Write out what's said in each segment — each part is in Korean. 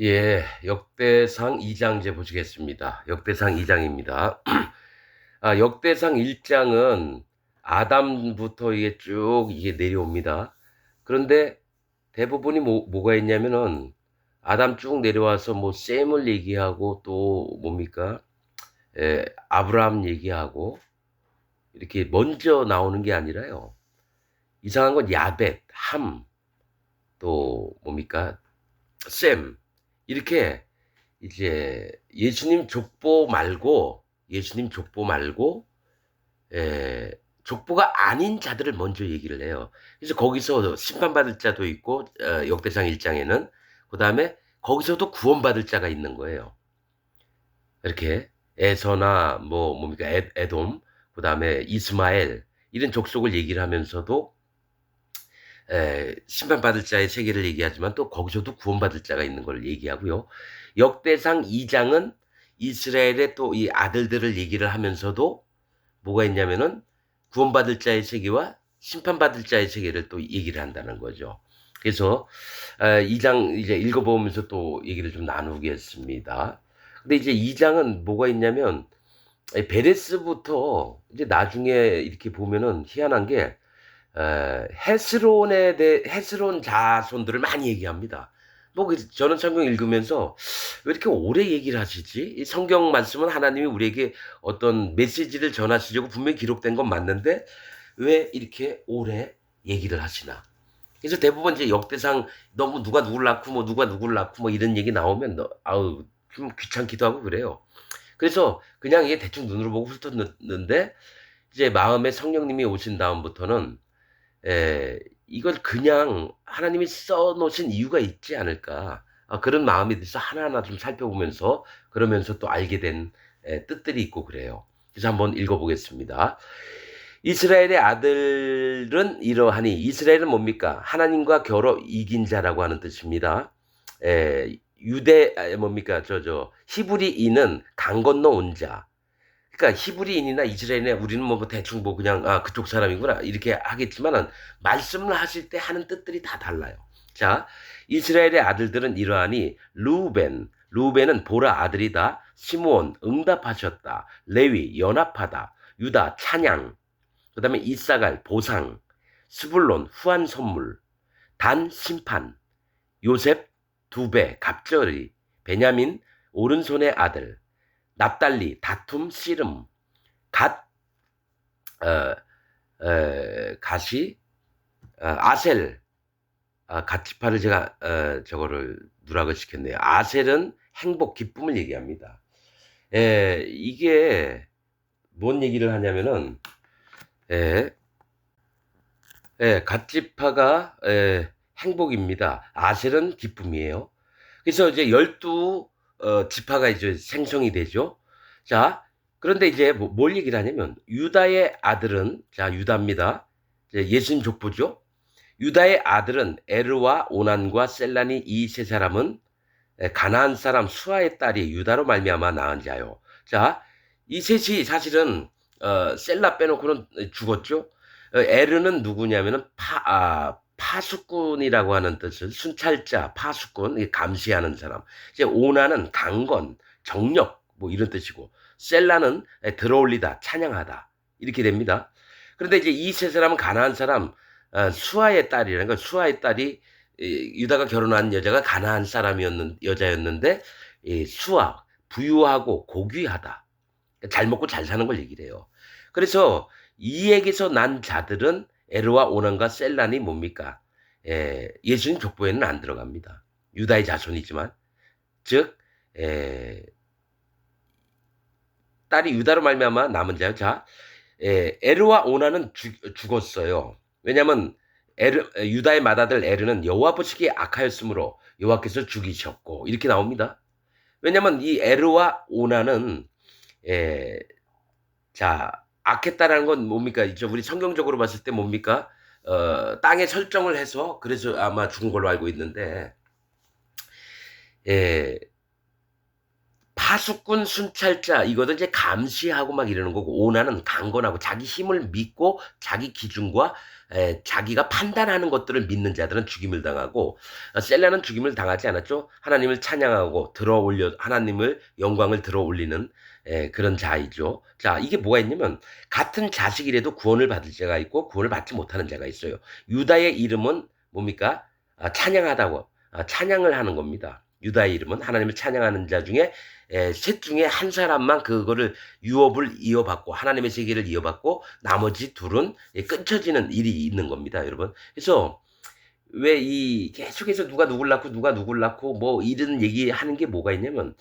예, 역대상 2장 이제 보시겠습니다. 역대상 2장입니다. 역대상 1장은 아담부터 이게 쭉 이게 내려옵니다. 그런데 대부분이 뭐가 있냐면은 아담 쭉 내려와서 뭐 셈을 얘기하고 또 뭡니까? 아브라함 얘기하고 이렇게 먼저 나오는 게 아니라요. 이상한 건 야벳, 함, 또 뭡니까? 셈. 이렇게 이제 예수님 족보 말고 에, 족보가 아닌 자들을 먼저 얘기를 해요. 그래서 거기서 심판받을 자도 있고 역대상 1장에는 그다음에 거기서도 구원받을 자가 있는 거예요. 이렇게 에서나 뭐 뭡니까 에돔 그다음에 이스마엘 이런 족속을 얘기를 하면서도 심판받을 자의 세계를 얘기하지만 또 거기서도 구원받을 자가 있는 걸 얘기하고요. 역대상 2장은 이스라엘의 또 이 아들들을 얘기를 하면서도 뭐가 있냐면은 구원받을 자의 세계와 심판받을 자의 세계를 또 얘기를 한다는 거죠. 그래서 2장 이제 읽어보면서 또 얘기를 좀 나누겠습니다. 근데 이제 2장은 뭐가 있냐면 베레스부터 이제 나중에 이렇게 보면은 희한한 게 헤스론에 대해 헤스론 자손들을 많이 얘기합니다. 저는 성경 읽으면서 왜 이렇게 오래 얘기를 하시지? 이 성경 말씀은 하나님이 우리에게 어떤 메시지를 전하시려고 분명히 기록된 건 맞는데 왜 이렇게 오래 얘기를 하시나? 그래서 대부분 이제 역대상 너무 누가 누굴 낳고 뭐 누가 누굴 낳고 뭐 이런 얘기 나오면 아우 좀 귀찮기도 하고 그래요. 그래서 그냥 이게 대충 눈으로 보고 훑었는데 이제 마음에 성령님이 오신 다음부터는 이걸 그냥 하나님이 써 놓으신 이유가 있지 않을까. 그런 마음이 들어서 하나하나 좀 살펴보면서 그러면서 또 알게 된 뜻들이 있고 그래요. 그래서 한번 읽어보겠습니다. 이스라엘의 아들은 이러하니 이스라엘은 뭡니까? 하나님과 겨뤄 이긴 자라고 하는 뜻입니다. 뭡니까? 히브리인은 강 건너 온 자. 그러니까 히브리인이나 이스라엘이나 우리는 뭐 대충 뭐 그냥 그쪽 사람이구나 이렇게 하겠지만은 말씀을 하실 때 하는 뜻들이 다 달라요. 자, 이스라엘의 아들들은 이러하니 루벤은 보라 아들이다. 시므온 응답하셨다. 레위 연합하다. 유다 찬양. 그다음에 이사갈 보상. 스불론 후한 선물. 단 심판. 요셉 두 배 갑절이. 베냐민 오른손의 아들. 납달리 다툼 씨름. 갓, 어, 갓이, 아셀, 갓지파를 제가, 저거를 누락을 시켰네요. 아셀은 행복, 기쁨을 얘기합니다. 이게 뭔 얘기를 하냐면은, 예, 갓지파가, 행복입니다. 아셀은 기쁨이에요. 그래서 이제 12, 지파가 이제 생성이 되죠. 자, 그런데 이제 뭘 얘기를 하냐면, 유다의 아들은, 자, 유다입니다. 이제 예수님 족보죠. 유다의 아들은 에르와 오난과 셀란이 이 세 사람은 가나안 사람 수아의 딸이 유다로 말미암아 낳은 자요. 자, 이 셋이 사실은 셀라 빼놓고는 죽었죠. 에르는 누구냐면은 파수꾼이라고 하는 뜻은 순찰자, 파수꾼, 감시하는 사람. 이제 오나는 강건, 정력 뭐 이런 뜻이고 셀라는 들어올리다, 찬양하다 이렇게 됩니다. 그런데 이제 이 세 사람은 가나안 사람 수아의 딸이라는 건 수아의 딸이 유다가 결혼한 여자가 가나안 여자였는데 수아 부유하고 고귀하다. 잘 먹고 잘 사는 걸 얘기를 해요. 그래서 이에게서 난 자들은 에르와 오난과 셀란이 뭡니까? 예수님 족보에는 안 들어갑니다. 유다의 자손이지만 즉 딸이 유다로 말미암아 남은 자요. 자, 에르와 오나는 죽었어요. 왜냐하면 유다의 맏아들 에르는 여호와 보시기에 악하였으므로 여호와께서 죽이셨고 이렇게 나옵니다. 왜냐하면 이 에르와 오나는 에, 자 악했다라는 건 뭡니까? 이제 우리 성경적으로 봤을 때 뭡니까? 땅에 설정을 해서 그래서 아마 죽은 걸로 알고 있는데 에, 파수꾼 순찰자 이거는 이제 감시하고 막 이러는 거고 오나는 강건하고 자기 힘을 믿고 자기 기준과 자기가 판단하는 것들을 믿는 자들은 죽임을 당하고 셀라는 죽임을 당하지 않았죠. 하나님을 찬양하고 들어올려 하나님을 영광을 들어올리는 그런 자이죠. 자, 이게 뭐가 있냐면 같은 자식이라도 구원을 받을 자가 있고 구원을 받지 못하는 자가 있어요. 유다의 이름은 뭡니까? 찬양하다고 찬양을 하는 겁니다. 유다의 이름은 하나님을 찬양하는 자 중에 셋 중에 한 사람만 그거를 유업을 이어받고 하나님의 세계를 이어받고 나머지 둘은 끊쳐지는 일이 있는 겁니다, 여러분. 그래서 왜 이 계속해서 누가 누굴 낳고 뭐 이런 얘기하는 게 뭐가 있냐면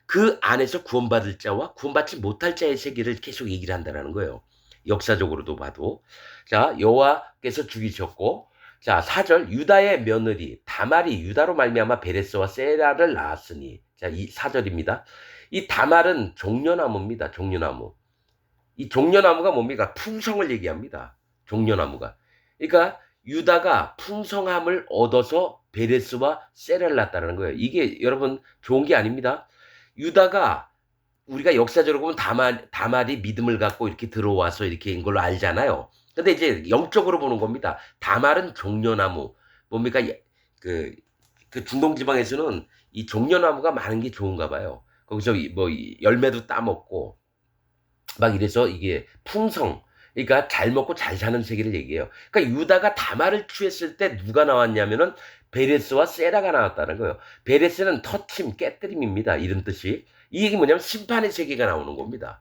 그 안에서 구원받을 자와 구원받지 못할 자의 세계를 계속 얘기를 한다는 거예요. 역사적으로도 봐도. 자, 여호와께서 죽이셨고 자, 4절 유다의 며느리 다말이 유다로 말미암아 베레스와 세라를 낳았으니 자, 이 4절입니다. 이 다말은 종려나무입니다. 종려나무. 이 종려나무가 뭡니까? 풍성을 얘기합니다. 종려나무가. 그러니까 유다가 풍성함을 얻어서 베레스와 세라를 낳았다는 거예요. 이게 여러분 좋은 게 아닙니다. 유다가 우리가 역사적으로 보면 다말이 믿음을 갖고 이렇게 들어와서 이렇게 인 걸로 알잖아요. 근데 이제 영적으로 보는 겁니다. 다말은 종려나무. 뭡니까? 그 중동 지방에서는 이 종려나무가 많은 게 좋은가 봐요. 거기서 뭐 열매도 따먹고 막 이래서 이게 풍성. 그러니까 잘 먹고 잘 사는 세계를 얘기해요. 그러니까 유다가 다말을 취했을 때 누가 나왔냐면은 베레스와 세라가 나왔다는 거예요. 베레스는 터침, 깨뜨림입니다. 이런 뜻이. 이 얘기 뭐냐면 심판의 세계가 나오는 겁니다.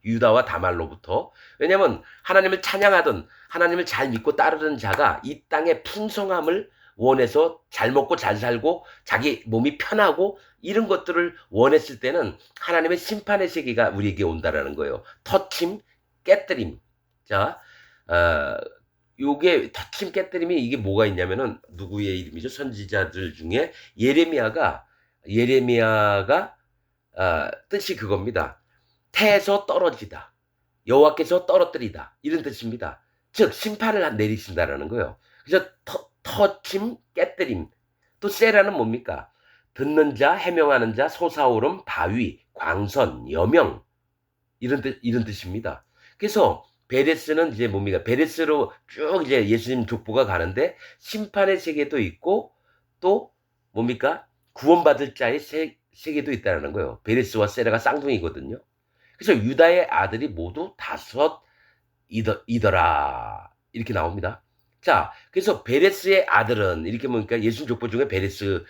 유다와 다말로부터. 왜냐면 하나님을 찬양하던 하나님을 잘 믿고 따르는 자가 이 땅의 풍성함을 원해서 잘 먹고 잘 살고 자기 몸이 편하고 이런 것들을 원했을 때는 하나님의 심판의 세계가 우리에게 온다라는 거예요. 터침, 깨뜨림. 자, 요게 터침 깨뜨림이 이게 뭐가 있냐면은 누구의 이름이죠? 선지자들 중에 예레미야가 뜻이 그겁니다. 태에서 떨어지다. 여호와께서 떨어뜨리다. 이런 뜻입니다. 즉 심판을 내리신다라는 거예요. 그래서 터침 깨뜨림. 또 세라는 뭡니까? 듣는 자, 해명하는 자, 솟아오름, 바위, 광선, 여명 이런 뜻입니다. 그래서 베레스는 이제 뭡니까? 베레스로 쭉 이제 예수님 족보가 가는데 심판의 세계도 있고 또 뭡니까? 구원받을 자의 세계도 있다는 거예요. 베레스와 세라가 쌍둥이거든요. 그래서 유다의 아들이 모두 다섯 이더라 이렇게 나옵니다. 자, 그래서 베레스의 아들은 이렇게 보니까 예수님 족보 중에 베레스에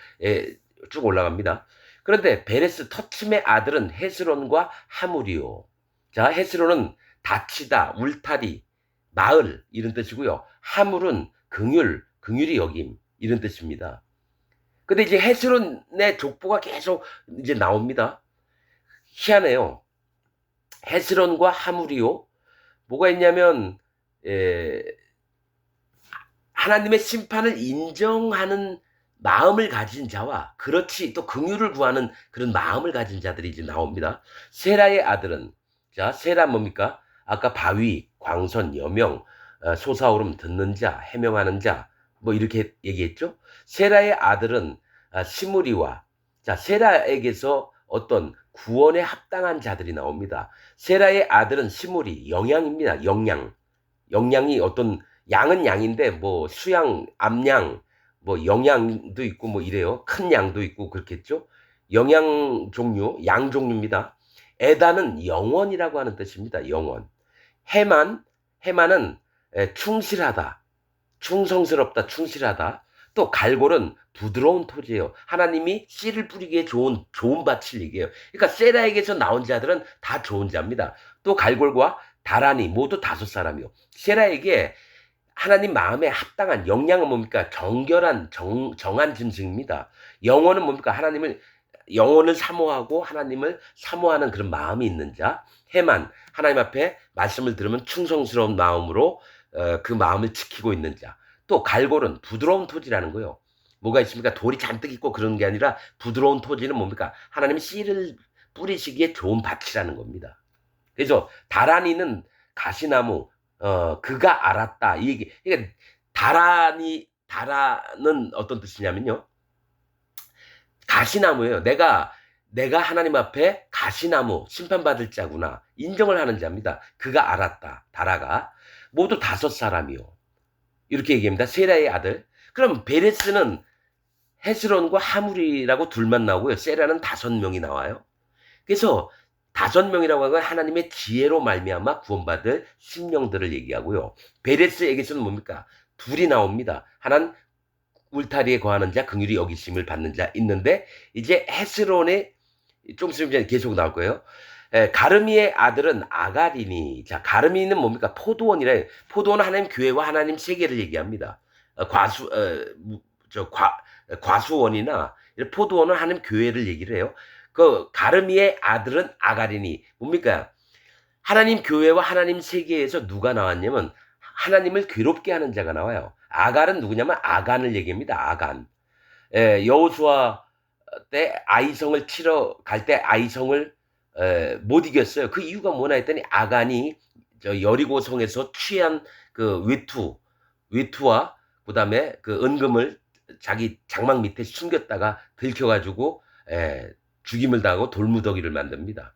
쭉 올라갑니다. 그런데 베레스 터침의 아들은 헤스론과 하물이요. 자, 헤스론은 다치다, 울타리, 마을 이런 뜻이고요. 하물은 긍휼이 여김 이런 뜻입니다. 근데 이제 헤스론의 족보가 계속 이제 나옵니다. 희한해요. 헤스론과 하물이요. 뭐가 있냐면 하나님의 심판을 인정하는 마음을 가진 자와 그렇지 또 긍휼을 구하는 그런 마음을 가진 자들이 이제 나옵니다. 세라의 아들은 자 세라 뭡니까? 아까 바위, 광선, 여명, 솟아오름 듣는 자, 해명하는 자 뭐 이렇게 얘기했죠. 세라의 아들은 시므리와 자 세라에게서 어떤 구원에 합당한 자들이 나옵니다. 세라의 아들은 시므리 영양입니다. 영양이 어떤 양은 양인데 뭐 수양, 암양, 뭐 영양도 있고 뭐 이래요. 큰 양도 있고 그렇겠죠. 영양 종류, 양 종류입니다. 에다는 영원이라고 하는 뜻입니다. 영원. 해만은 충실하다, 충성스럽다, 충실하다. 또 갈골은 부드러운 토지예요. 하나님이 씨를 뿌리기에 좋은 밭을 얘기해요. 그러니까 세라에게서 나온 자들은 다 좋은 자입니다. 또 갈골과 다란이 모두 5사람이요. 세라에게 하나님 마음에 합당한 영양은 뭡니까? 정결한 정한 짐승입니다. 영혼은 뭡니까? 영혼을 사모하고 하나님을 사모하는 그런 마음이 있는 자. 해만 하나님 앞에 말씀을 들으면 충성스러운 마음으로 그 마음을 지키고 있는 자. 또 갈골은 부드러운 토지라는 거예요. 뭐가 있습니까? 돌이 잔뜩 있고 그런 게 아니라 부드러운 토지는 뭡니까? 하나님이 씨를 뿌리시기에 좋은 밭이라는 겁니다. 그래서 다란이는 가시나무 그가 알았다. 그러니까 다란은 어떤 뜻이냐면요. 가시나무예요. 내가 하나님 앞에 가시나무 심판받을 자구나 인정을 하는 자입니다. 그가 알았다. 다라가 모두 5사람이요. 이렇게 얘기합니다. 세라의 아들. 그럼 베레스는 헤스론과 하물이라고 둘만 나오고요. 세라는 5명이 나와요. 그래서 5명이라고 하는 건 하나님의 지혜로 말미암아 구원받을 심령들을 얘기하고요. 베레스에게서는 뭡니까? 둘이 나옵니다. 하나는 울타리에 거하는 자, 긍휼히 여기심을 받는 자 있는데 이제 헤스론의 좀 있으면 이제 계속 나올 거예요. 가르미의 아들은 아가리니. 자, 가르미는 뭡니까? 포도원이래. 포도원은 하나님 교회와 하나님 세계를 얘기합니다. 과수원이나 포도원은 하나님 교회를 얘기를 해요. 그 가르미의 아들은 아가리니. 뭡니까? 하나님 교회와 하나님 세계에서 누가 나왔냐면 하나님을 괴롭게 하는 자가 나와요. 아갈은 누구냐면 아간을 얘기합니다. 아간. 여호수아 때 아이성을 치러 갈 때 아이성을 못 이겼어요. 그 이유가 뭐냐 했더니 아간이 여리고 성에서 취한 그 외투와 그다음에 그 은금을 자기 장막 밑에 숨겼다가 들켜가지고 죽임을 당하고 돌무더기를 만듭니다.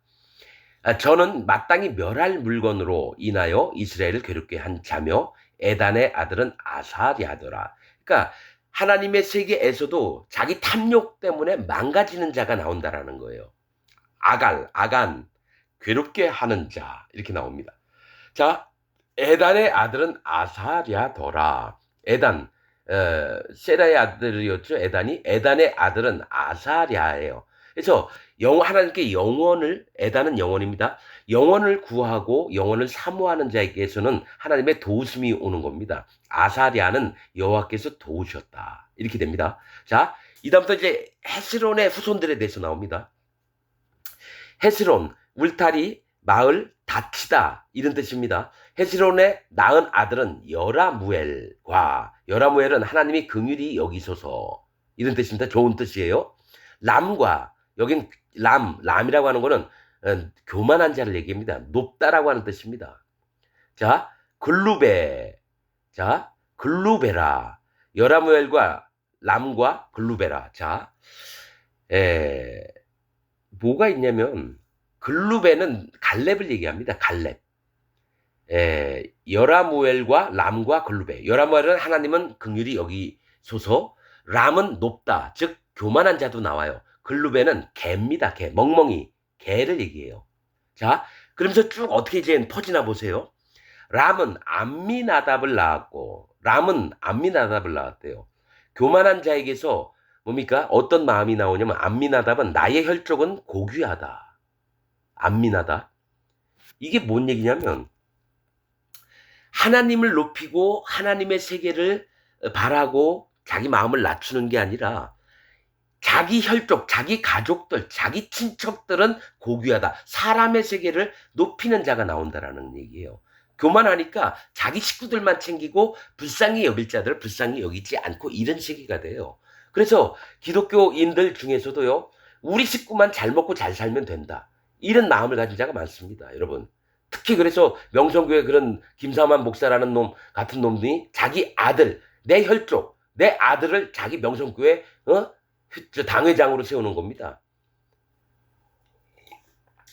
저는 마땅히 멸할 물건으로 인하여 이스라엘을 괴롭게 한 자며 에단의 아들은 아사랴더라. 그러니까 하나님의 세계에서도 자기 탐욕 때문에 망가지는 자가 나온다라는 거예요. 아간, 괴롭게 하는 자 이렇게 나옵니다. 자, 에단의 아들은 아사랴더라. 에단, 세라의 아들이었죠. 에단의 아들은 아사랴예요. 그래서 하나님께 에단은 영원입니다. 영원을 구하고 영원을 사모하는 자에게서는 하나님의 도우심이 오는 겁니다. 아사랴는 여호와께서 도우셨다. 이렇게 됩니다. 자, 이 다음부터 이제 헤스론의 후손들에 대해서 나옵니다. 헤스론, 울타리, 마을, 다치다 이런 뜻입니다. 헤스론의 낳은 아들은 여라무엘은 하나님이 긍휼히 여기소서 이런 뜻입니다. 좋은 뜻이에요. 람과 여긴 람이라고 하는 거는 교만한 자를 얘기합니다. 높다라고 하는 뜻입니다. 자, 글루베라. 여라무엘과 람과 글루베라. 자, 뭐가 있냐면 글루베는 갈렙을 얘기합니다. 갈렙. 여라무엘과 람과 글루베. 여라무엘은 하나님은 긍휼히 여기소서. 람은 높다. 즉 교만한 자도 나와요. 글루베는 개입니다. 개. 멍멍이. 개를 얘기해요. 자, 그러면서 쭉 어떻게 이제 퍼지나 보세요. 람은 암미나답을 낳았대요. 교만한 자에게서 뭡니까? 어떤 마음이 나오냐면 암미나답은 나의 혈족은 고귀하다. 암미나답. 이게 뭔 얘기냐면 하나님을 높이고 하나님의 세계를 바라고 자기 마음을 낮추는 게 아니라 자기 혈족, 자기 가족들, 자기 친척들은 고귀하다. 사람의 세계를 높이는 자가 나온다라는 얘기예요. 교만하니까 자기 식구들만 챙기고 불쌍히 여길 자들을 불쌍히 여기지 않고 이런 세계가 돼요. 그래서 기독교인들 중에서도요. 우리 식구만 잘 먹고 잘 살면 된다. 이런 마음을 가진 자가 많습니다. 여러분. 특히 그래서 명성교회 그런 김사만 목사라는 놈 같은 놈들이 자기 아들, 내 혈족, 내 아들을 자기 명성교회 당회장으로 세우는 겁니다.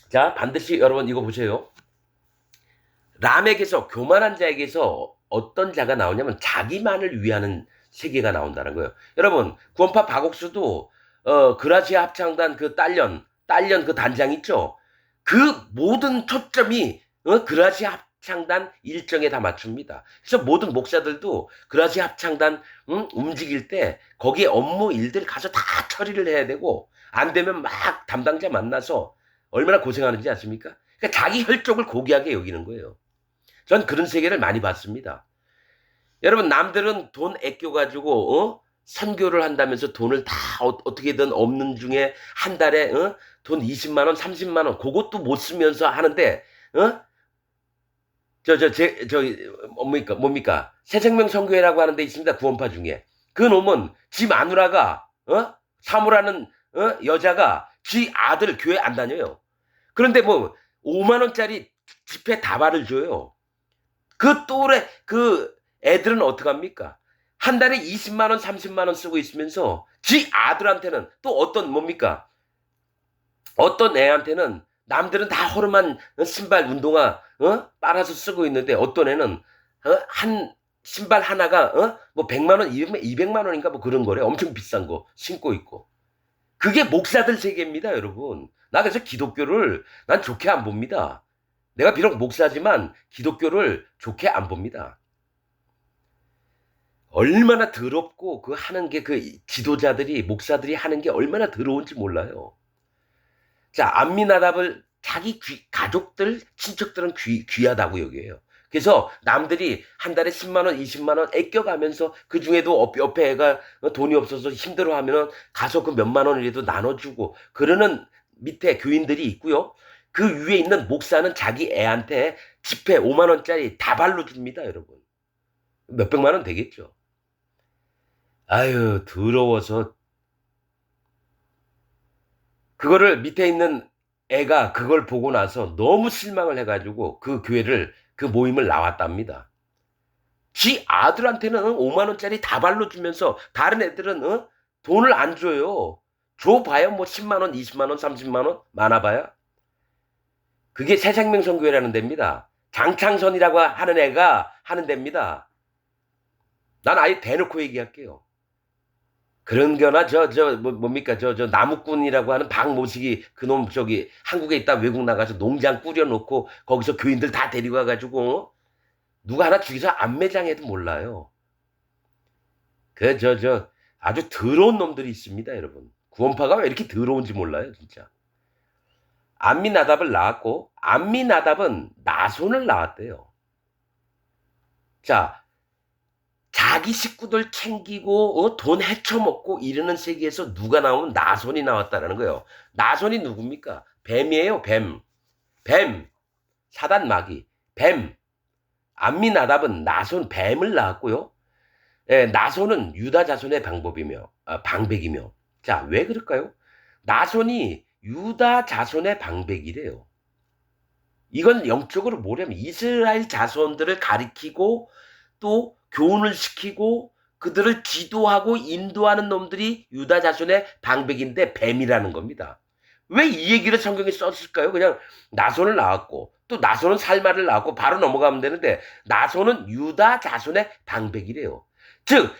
자, 반드시 여러분 이거 보세요. 람에게서 교만한 자에게서 어떤 자가 나오냐면 자기만을 위하는 세계가 나온다는 거예요. 여러분 구원파 박옥수도 그라시아 합창단 그 딸년 그 단장 있죠. 그 모든 초점이 그라시아 합창단 일정에 다 맞춥니다. 그래서 모든 목사들도 그라시아 합창단 움직일 때 거기에 업무 일들 가서 다 처리를 해야 되고 안 되면 막 담당자 만나서 얼마나 고생하는지 아십니까? 그러니까 자기 혈족을 고귀하게 여기는 거예요. 전 그런 세계를 많이 봤습니다. 여러분 남들은 돈 아껴가지고 선교를 한다면서 돈을 다 어떻게든 없는 중에 한 달에 돈 20만 원, 30만 원 그것도 못 쓰면서 하는데 뭡니까? 새생명 선교회라고 하는 데 있습니다. 구원파 중에. 그 놈은 지 마누라가 사모라는 여자가 지 아들 교회 안 다녀요. 그런데 뭐 5만 원짜리 집회 다발을 줘요. 그 또래 그 애들은 어떡합니까? 한 달에 20만 원, 30만 원 쓰고 있으면서 지 아들한테는 또 어떤 뭡니까? 어떤 애한테는 남들은 다 허름한 신발 운동화 빨아서 쓰고 있는데 어떤 애는 한 신발 하나가 뭐 100만 원, 200만 원인가 뭐 그런 거래. 엄청 비싼 거 신고 있고. 그게 목사들 세계입니다, 여러분. 나 그래서 기독교를 난 좋게 안 봅니다. 내가 비록 목사지만 기독교를 좋게 안 봅니다. 얼마나 더럽고 그 하는 게 그 지도자들이 목사들이 하는 게 얼마나 더러운지 몰라요. 자, 암미나답을 자기 가족들, 친척들은 귀하다고 여겨요. 그래서 남들이 한 달에 10만 원, 20만 원 아껴가면서 그 중에도 옆에 애가 돈이 없어서 힘들어하면 가서 그 몇만 원이라도 나눠주고 그러는 밑에 교인들이 있고요. 그 위에 있는 목사는 자기 애한테 지폐 5만 원짜리 다발로 줍니다, 여러분. 몇백만 원 되겠죠. 아유, 더러워서 그거를 밑에 있는 애가 그걸 보고 나서 너무 실망을 해가지고 그 교회를 그 모임을 나왔답니다. 지 아들한테는 5만 원짜리 다발로 주면서 다른 애들은 돈을 안 줘요. 줘봐야 뭐 10만 원, 20만 원, 30만 원 많아봐야. 그게 새생명선교회라는 데입니다. 장창선이라고 하는 애가 하는 데입니다. 난 아예 대놓고 얘기할게요. 그런 거나 뭡니까 저 나무꾼이라고 하는 박모식이 그놈 저기 한국에 있다 외국 나가서 농장 꾸려놓고 거기서 교인들 다 데리고 와가지고 누가 하나 죽여서 안매장해도 몰라요. 그 아주 더러운 놈들이 있습니다, 여러분. 구원파가 왜 이렇게 더러운지 몰라요, 진짜. 암미나답을 낳았고 암미나답은 나손을 낳았대요. 자, 자기 식구들 챙기고 돈 헤쳐먹고 이러는 세계에서 누가 나오면 나손이 나왔다라는 거예요. 나손이 누굽니까? 뱀이에요, 뱀. 뱀. 사단 마귀. 뱀. 암미나답은 나손 뱀을 낳았고요. 예, 나손은 유다 자손의 방백이며. 자, 왜 그럴까요? 나손이 유다 자손의 방백이래요. 이건 영적으로 뭐냐면 이스라엘 자손들을 가리키고 또 교훈을 시키고 그들을 지도하고 인도하는 놈들이 유다 자손의 방백인데 뱀이라는 겁니다. 왜 이 얘기를 성경에 썼을까요? 그냥 나손을 낳았고 또 나손은 살마를 낳았고 바로 넘어가면 되는데 나손은 유다 자손의 방백이래요. 즉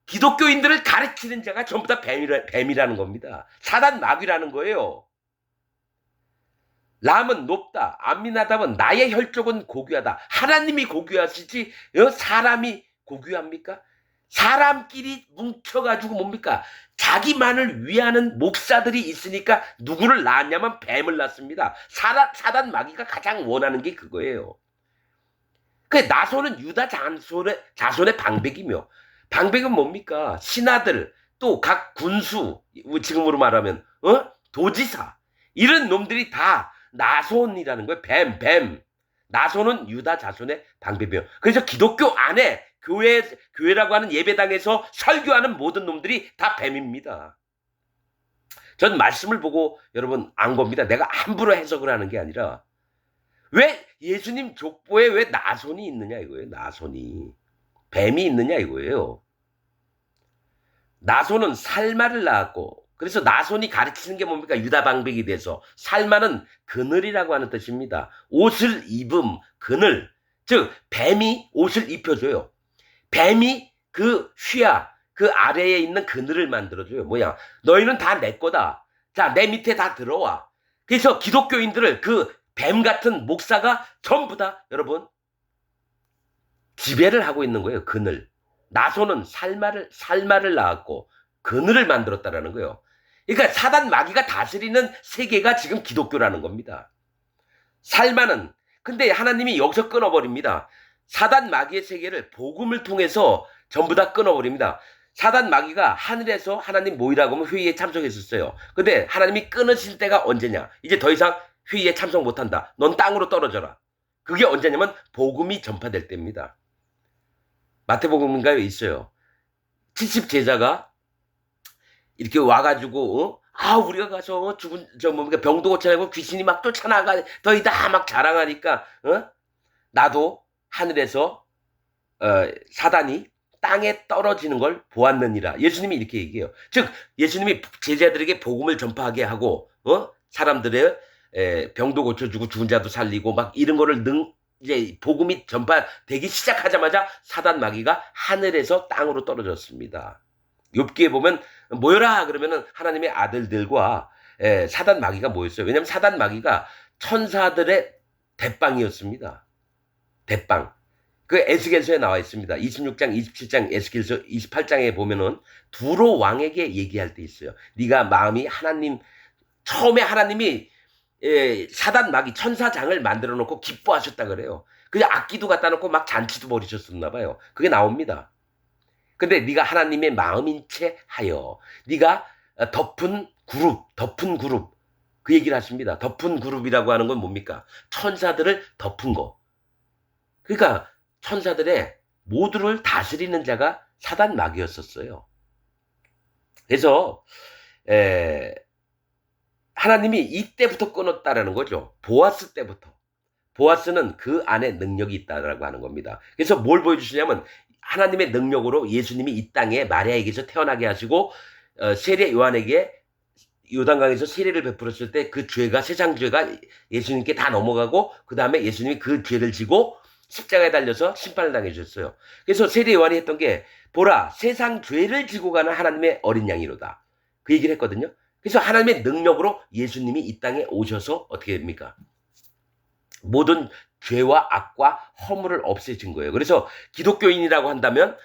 기독교인들을 가르치는 자가 전부 다 뱀이라는 겁니다. 사단 마귀라는 거예요. 람은 높다. 암미나답은 나의 혈족은 고귀하다. 하나님이 고귀하시지 사람이 고귀합니까? 사람끼리 뭉쳐가지고 뭡니까? 자기만을 위하는 목사들이 있으니까 누구를 낳았냐면 뱀을 낳습니다. 사단 마귀가 가장 원하는 게 그거예요. 그 나손은 유다 자손의 방백이며 방백은 뭡니까? 신하들 또 각 군수 지금으로 말하면 도지사 이런 놈들이 다 나손이라는 거예요. 뱀. 나손은 유다 자손의 방백이며 그래서 기독교 안에 교회라고 하는 예배당에서 설교하는 모든 놈들이 다 뱀입니다. 전 말씀을 보고 여러분 안 겁니다. 내가 함부로 해석을 하는 게 아니라 왜 예수님 족보에 왜 나손이 있느냐 이거예요. 나손이. 뱀이 있느냐 이거예요. 나손은 살마를 낳았고 그래서 나손이 가르치는 게 뭡니까? 유다 방백이 돼서 살마는 그늘이라고 하는 뜻입니다. 옷을 입음 그늘. 즉 뱀이 옷을 입혀줘요. 뱀이 그 휘하 그 아래에 있는 그늘을 만들어줘요. 뭐야? 너희는 다 내 거다. 자, 내 밑에 다 들어와. 그래서 기독교인들을 그 뱀 같은 목사가 전부 다 여러분 지배를 하고 있는 거예요. 그늘. 나손은 살마를 낳았고 그늘을 만들었다라는 거예요. 그러니까 사단 마귀가 다스리는 세계가 지금 기독교라는 겁니다. 살마는 근데 하나님이 여기서 끊어버립니다. 사단 마귀의 세계를 복음을 통해서 전부 다 끊어버립니다. 사단 마귀가 하늘에서 하나님 모이라고 하면 회의에 참석했었어요. 근데 하나님이 끊으신 때가 언제냐? 이제 더 이상 회의에 참석 못한다. 넌 땅으로 떨어져라. 그게 언제냐면 복음이 전파될 때입니다. 마태복음인가요? 있어요. 70 제자가 이렇게 와가지고 우리가 가서 죽은 뭡니까 병도 고쳐내고 귀신이 막 쫓아나가 너희다 막 자랑하니까 나도 하늘에서 사단이 땅에 떨어지는 걸 보았느니라. 예수님이 이렇게 얘기해요. 즉 예수님이 제자들에게 복음을 전파하게 하고 사람들의 병도 고쳐주고 죽은 자도 살리고 막 이런 거를 이제 복음이 전파되기 시작하자마자 사단 마귀가 하늘에서 땅으로 떨어졌습니다. 욥기에 보면 모여라 그러면은 하나님의 아들들과 사단 마귀가 모였어요. 왜냐하면 사단 마귀가 천사들의 대빵이었습니다. 대빵. 그 에스겔서에 나와 있습니다. 26장, 27장, 에스겔서 28장에 보면은 두로 왕에게 얘기할 때 있어요. 네가 마음이 처음에 하나님이 사단 마귀 천사장을 만들어 놓고 기뻐하셨다 그래요. 그냥 악기도 갖다 놓고 막 잔치도 벌이셨었나 봐요. 그게 나옵니다. 근데 네가 하나님의 마음인 채 하여 네가 덮은 그룹 그 얘기를 하십니다. 덮은 그룹이라고 하는 건 뭡니까? 천사들을 덮은 거. 그러니까 천사들의 모두를 다스리는 자가 사단 마귀였었어요. 그래서 하나님이 이때부터 끊었다라는 거죠. 보아스 때부터. 보아스는 그 안에 능력이 있다라고 하는 겁니다. 그래서 뭘 보여주시냐면 하나님의 능력으로 예수님이 이 땅에 마리아에게서 태어나게 하시고 세례 요한에게 요단강에서 세례를 베풀었을 때 그 죄가 세상 죄가 예수님께 다 넘어가고 그 다음에 예수님이 그 죄를 지고 십자가에 달려서 심판을 당해 주셨어요. 그래서 세례 요한이 했던 게 보라 세상 죄를 지고 가는 하나님의 어린 양이로다. 그 얘기를 했거든요. 그래서 하나님의 능력으로 예수님이 이 땅에 오셔서 어떻게 됩니까? 모든 죄와 악과 허물을 없애진 거예요. 그래서 기독교인이라고 한다면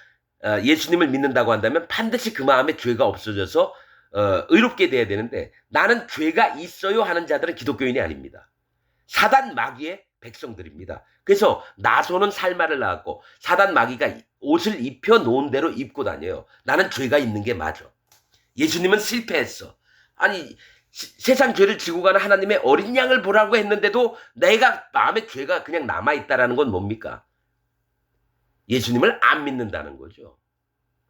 예수님을 믿는다고 한다면 반드시 그 마음에 죄가 없어져서 의롭게 돼야 되는데 나는 죄가 있어요 하는 자들은 기독교인이 아닙니다. 사단 마귀의 백성들입니다. 그래서 나소는 살마를 낳았고 사단 마귀가 옷을 입혀 놓은 대로 입고 다녀요. 나는 죄가 있는 게 맞아. 예수님은 실패했어. 아니 세상 죄를 지고 가는 하나님의 어린 양을 보라고 했는데도 내가 마음에 죄가 그냥 남아있다라는 건 뭡니까? 예수님을 안 믿는다는 거죠.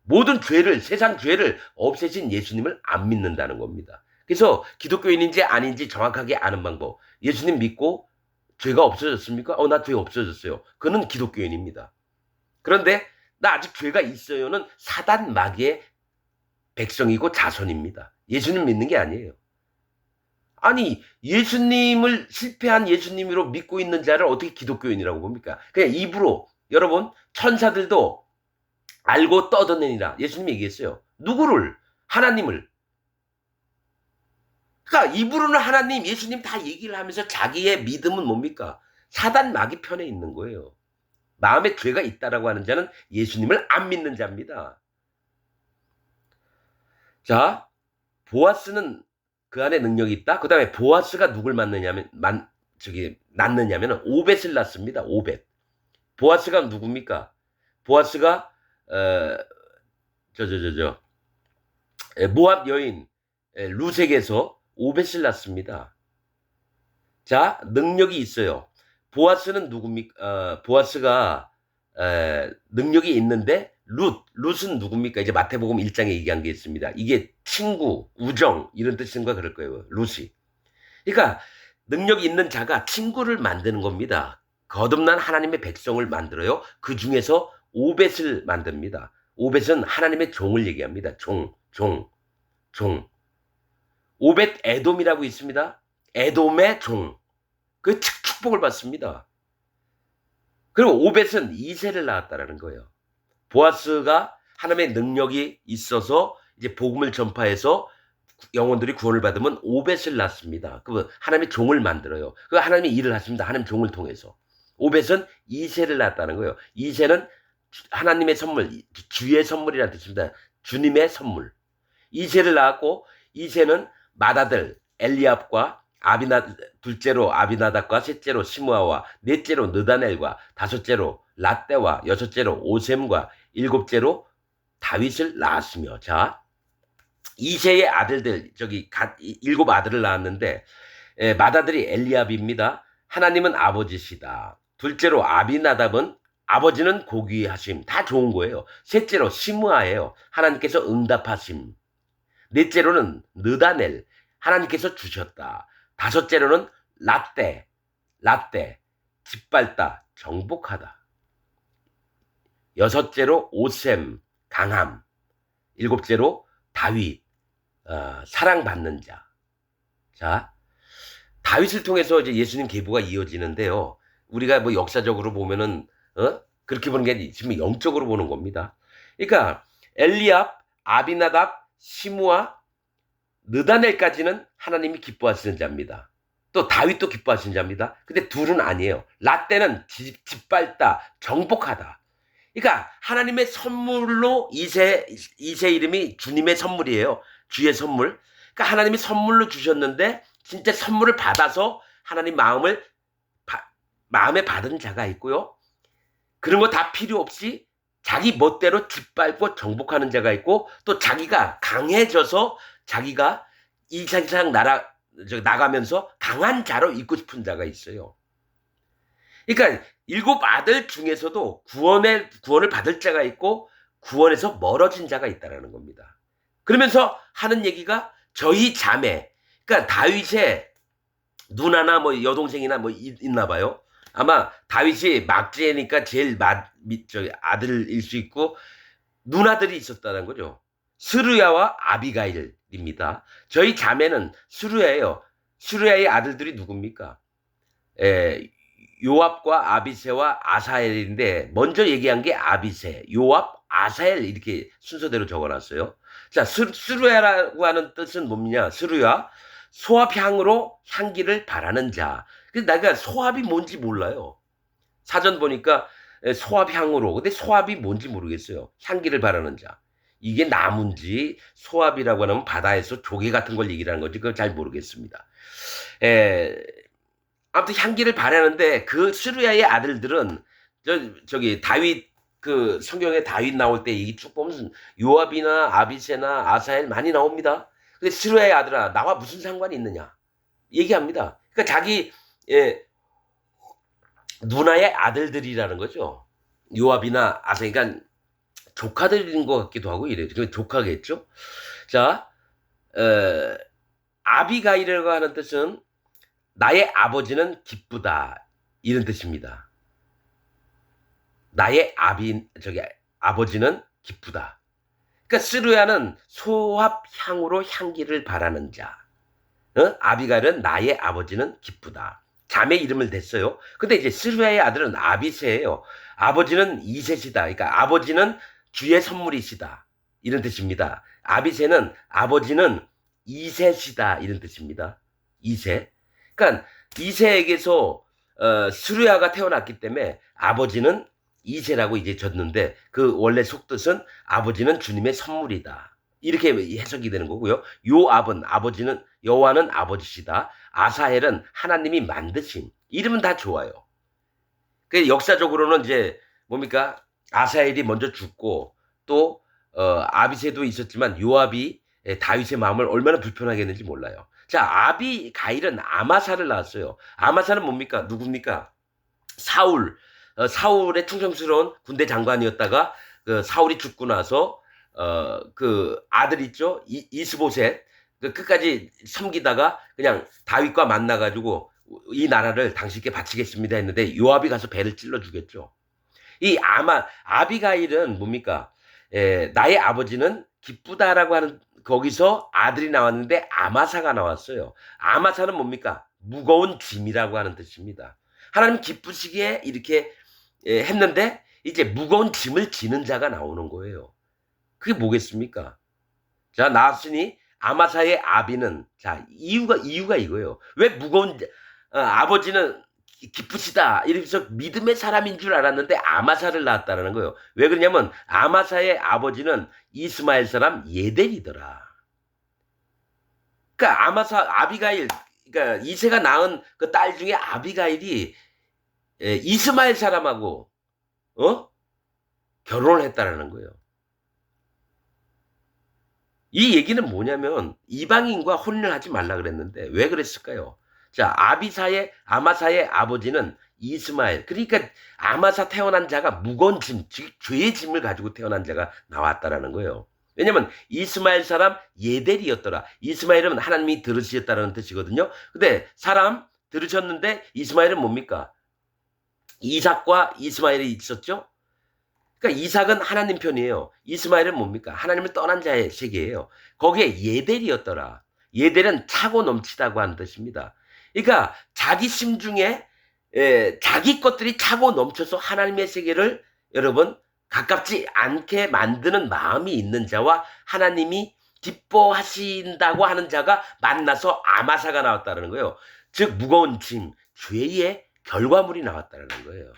모든 죄를 세상 죄를 없애신 예수님을 안 믿는다는 겁니다. 그래서 기독교인인지 아닌지 정확하게 아는 방법. 예수님 믿고 죄가 없어졌습니까? 나 죄 없어졌어요. 그는 기독교인입니다. 그런데 나 아직 죄가 있어요는 사단 마귀의 백성이고 자손입니다. 예수님 믿는 게 아니에요. 아니 예수님을 실패한 예수님으로 믿고 있는 자를 어떻게 기독교인이라고 봅니까? 그냥 입으로 여러분 천사들도 알고 떠드느니라 예수님이 얘기했어요. 누구를? 하나님을. 그러니까 입으로는 하나님, 예수님 다 얘기를 하면서 자기의 믿음은 뭡니까? 사단 마귀 편에 있는 거예요. 마음에 죄가 있다라고 하는 자는 예수님을 안 믿는 자입니다. 자, 보아스는 그 안에 능력이 있다. 그 다음에 보아스가 누굴 낳느냐면 오벳을 낳습니다. 오벳. 보아스가 누굽니까? 보아스가 모압 여인 루색에서 오벳을 낳습니다. 자, 능력이 있어요. 보아스는 누굽니까? 보아스가 능력이 있는데 룻은 누굽니까? 이제 마태복음 1장에 얘기한 게 있습니다. 이게 친구, 우정 이런 뜻인가 그럴 거예요. 룻이. 그러니까 능력이 있는 자가 친구를 만드는 겁니다. 거듭난 하나님의 백성을 만들어요. 그 중에서 오벳을 만듭니다. 오벳은 하나님의 종을 얘기합니다. 종. 오벳 에돔이라고 있습니다. 에돔의 종. 그 축복을 받습니다. 그리고 오벳은 이새를 낳았다라는 거예요. 보아스가 하나님의 능력이 있어서 이제 복음을 전파해서 영혼들이 구원을 받으면 오벳을 낳습니다. 그 하나님의 종을 만들어요. 그 하나님의 일을 하십니다. 하나님 종을 통해서. 오벳은 이새를 낳았다는 거예요. 이새는 하나님의 선물, 주의 선물이라는 뜻입니다. 주님의 선물. 이새를 낳았고 이새는 맏아들 엘리압과 둘째로 아비나답과 셋째로 시므아와 넷째로 느다넬과 다섯째로 라떼와 여섯째로 오셈과 일곱째로 다윗을 낳았으며 자 이새의 아들들 일곱 아들을 낳았는데 맏아들이 엘리압입니다. 하나님은 아버지시다. 둘째로 아비나답은 아버지는 고귀하심 다 좋은 거예요. 셋째로 시므아예요. 하나님께서 응답하심. 넷째로는 느다넬 하나님께서 주셨다. 다섯째로는 라떼 짓밟다 정복하다. 여섯째로 오셈 강함. 일곱째로 다윗 사랑받는 자. 자 다윗을 통해서 이제 예수님 계보가 이어지는데요. 우리가 뭐 역사적으로 보면은 그렇게 보는 게 아니라 지금 영적으로 보는 겁니다. 그러니까 엘리압, 아비나답, 시므아, 느다넬까지는 하나님이 기뻐하시는 자입니다. 또 다윗도 기뻐하시는 자입니다. 근데 둘은 아니에요. 라떼는 짓밟다, 정복하다. 그러니까 하나님의 선물로 이세 이름이 주님의 선물이에요. 주의 선물. 그러니까 하나님이 선물로 주셨는데 진짜 선물을 받아서 하나님 마음에 받은 자가 있고요. 그런 거 다 필요 없이 자기 멋대로 짓밟고 정복하는 자가 있고, 또 자기가 강해져서 자기가 이 세상 나가면서 강한 자로 있고 싶은 자가 있어요. 그러니까 7 아들 중에서도 구원을 받을 자가 있고 구원에서 멀어진 자가 있다라는 겁니다. 그러면서 하는 얘기가 저희 자매, 그러니까 다윗의 누나나 뭐 여동생이나 뭐 있나 봐요. 아마 다윗이 막제니까 제일 아들일 수 있고 누나들이 있었다는 거죠. 스루야와 아비가일입니다. 저희 자매는 스루야예요. 스루야의 아들들이 누굽니까? 요압과 아비새와 아사엘인데 먼저 얘기한 게 아비새, 요압, 아사엘 이렇게 순서대로 적어놨어요. 자, 스루야라고 하는 뜻은 뭡니까? 스루야, 소합향으로 향기를 바라는 자. 근데 내가 소합이 뭔지 몰라요. 사전 보니까 소합향으로. 근데 소합이 뭔지 모르겠어요. 향기를 바라는 자. 이게 나무인지 소합이라고 하면 바다에서 조개 같은 걸 얘기하는 건지 그걸 잘 모르겠습니다. 아무튼 향기를 바라는데 그 스루야의 아들들은 저기 다윗 그 성경에 다윗 나올 때 얘기 쭉 보면 요압이나 아비새나 아사엘 많이 나옵니다. 근데 스루야의 아들아 나와 무슨 상관이 있느냐 얘기합니다. 그러니까 자기 누나의 아들들이라는 거죠. 요압이나 아사엘, 그러니까 조카들인 것 같기도 하고 이래요. 조카겠죠. 자, 아비가일이라고 하는 뜻은 나의 아버지는 기쁘다 이런 뜻입니다. 나의 아버지는 기쁘다. 그러니까 스루야는 소합향으로 향기를 바라는 자. 아비가일은 나의 아버지는 기쁘다. 자매 이름을 댔어요. 근데 이제 스루야의 아들은 아비새예요. 아버지는 이셋이다. 그러니까 아버지는 주의 선물이시다. 이런 뜻입니다. 아비새는 아버지는 이셋이다. 이런 뜻입니다. 이셋. 그러니까 이세에게서 스루야가 태어났기 때문에 아버지는 이세라고 이제 졌는데 그 원래 속뜻은 아버지는 주님의 선물이다. 이렇게 해석이 되는 거고요. 요압은 여호와는 아버지시다. 아사헬은 하나님이 만드신. 이름은 다 좋아요. 그 역사적으로는 이제 뭡니까? 아사헬이 먼저 죽고 또 아비새도 있었지만 요압이 다윗의 마음을 얼마나 불편하게 했는지 몰라요. 자, 아비가일은 아마사를 낳았어요. 아마사는 뭡니까? 누굽니까? 사울의 충성스러운 군대 장관이었다가 그 사울이 죽고 나서 그 아들 있죠? 이스보셋 그 끝까지 섬기다가 그냥 다윗과 만나가지고 이 나라를 당신께 바치겠습니다 했는데 요압이 가서 배를 찔러 죽였죠. 이 아비가일은 뭡니까? 나의 아버지는 기쁘다라고 하는 거기서 아들이 나왔는데 아마사가 나왔어요. 아마사는 뭡니까? 무거운 짐이라고 하는 뜻입니다. 하나님 기쁘시기에 이렇게 했는데 이제 무거운 짐을 지는 자가 나오는 거예요. 그게 뭐겠습니까? 자, 나왔으니 아마사의 아비는 자 이유가 이거예요. 왜 아버지는 기쁘시다 이러면서 믿음의 사람인 줄 알았는데 아마사를 낳았다는 거예요. 왜 그러냐면 아마사의 아버지는 이스마엘 사람 예델이더라. 그러니까 아비가일, 그러니까 이세가 낳은 그 딸 중에 아비가일이 이스마엘 사람하고 결혼을 했다라는 거예요. 이 얘기는 뭐냐면 이방인과 혼인을 하지 말라 그랬는데 왜 그랬을까요? 자, 아마사의 아버지는 이스마엘. 그러니까 아마사 태어난 자가 무거운 짐, 즉 죄의 짐을 가지고 태어난 자가 나왔다라는 거예요. 왜냐면 이스마엘 사람 예델이었더라. 이스마엘은 하나님이 들으셨다는 뜻이거든요. 근데 사람 들으셨는데 이스마엘은 뭡니까? 이삭과 이스마엘이 있었죠? 그러니까 이삭은 하나님 편이에요. 이스마엘은 뭡니까? 하나님을 떠난 자의 세계예요. 거기에 예델이었더라. 예델은 차고 넘치다고 하는 뜻입니다. 그러니까 자기 심중에 자기 것들이 차고 넘쳐서 하나님의 세계를 여러분 가깝지 않게 만드는 마음이 있는 자와 하나님이 기뻐하신다고 하는 자가 만나서 아마사가 나왔다는 거예요. 즉 무거운 짐, 죄의 결과물이 나왔다는 거예요.